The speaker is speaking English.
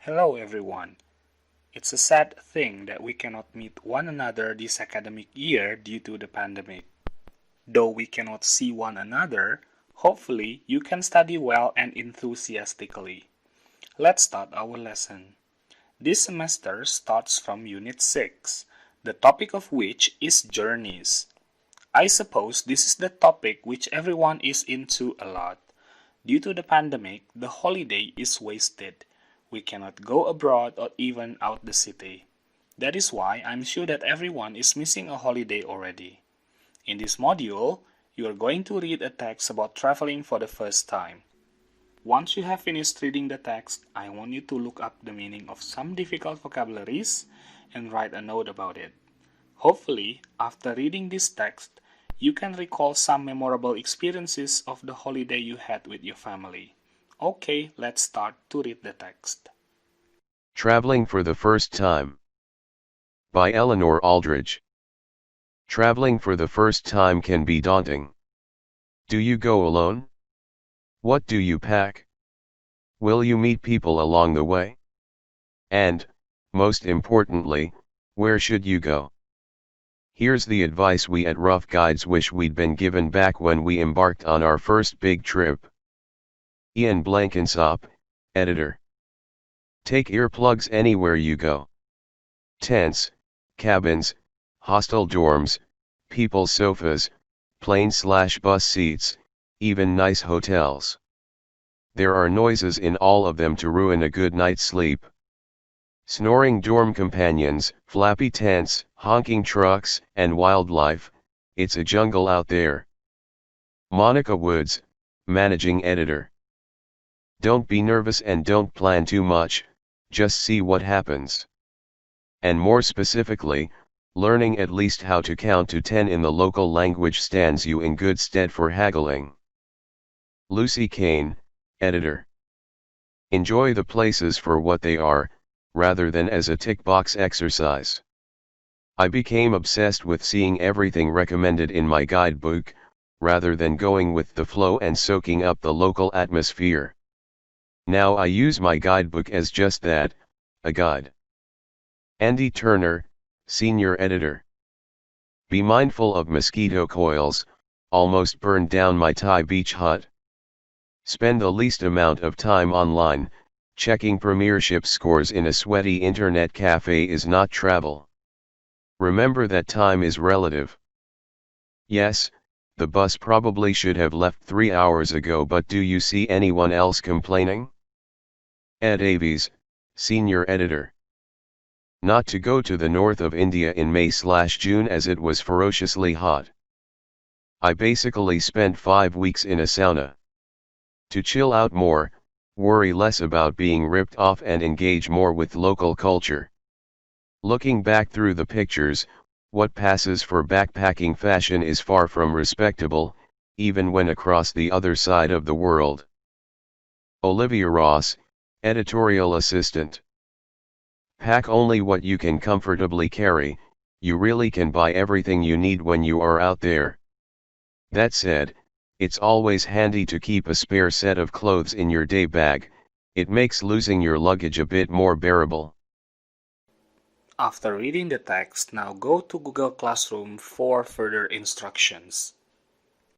Hello everyone. It's a sad thing that we cannot meet one another this academic year due to the pandemic. Though we cannot see one another, hopefully you can study well and enthusiastically. Let's start our lesson. This semester starts from Unit 6, the topic of which is journeys. I suppose this is the topic which everyone is into a lot. Due to the pandemic, the holiday is wasted. We cannot go abroad or even out the city. That is why I'm sure that everyone is missing a holiday already. In this module, you are going to read a text about traveling for the first time. Once you have finished reading the text, I want you to look up the meaning of some difficult vocabularies and write a note about it. Hopefully, after reading this text, you can recall some memorable experiences of the holiday you had with your family. Okay, let's start to read the text. Traveling for the First Time by Eleanor Aldridge. Traveling for the first time can be daunting. Do you go alone? What do you pack? Will you meet people along the way? And, most importantly, where should you go? Here's the advice we at Rough Guides wish we'd been given back when we embarked on our first big trip. Ian Blenkinsop, editor. Take earplugs anywhere you go. Tents, cabins, hostel dorms, people's sofas, plane/bus seats, even nice hotels. There are noises in all of them to ruin a good night's sleep. Snoring dorm companions, flappy tents, honking trucks, and wildlife, it's a jungle out there. Monica Woods, managing editor. Don't be nervous and don't plan too much, just see what happens. And more specifically, learning at least how to count to 10 in the local language stands you in good stead for haggling. Lucy Kane, editor. Enjoy the places for what they are, rather than as a tick box exercise. I became obsessed with seeing everything recommended in my guidebook, rather than going with the flow and soaking up the local atmosphere. Now I use my guidebook as just that, a guide. Andy Turner, senior editor. Be mindful of mosquito coils, almost burned down my Thai beach hut. Spend the least amount of time online, checking premiership scores in a sweaty internet cafe is not travel. Remember that time is relative. Yes, the bus probably should have left 3 hours ago, but do you see anyone else complaining? Ed Avies, senior editor. Not to go to the north of India in May/June as it was ferociously hot. I basically spent 5 weeks in a sauna. To chill out more, worry less about being ripped off and engage more with local culture. Looking back through the pictures, what passes for backpacking fashion is far from respectable, even when across the other side of the world. Olivia Ross, editorial assistant. Pack only what you can comfortably carry, you really can buy everything you need when you are out there. That said, it's always handy to keep a spare set of clothes in your day bag, it makes losing your luggage a bit more bearable. After reading the text, now go to Google Classroom for further instructions.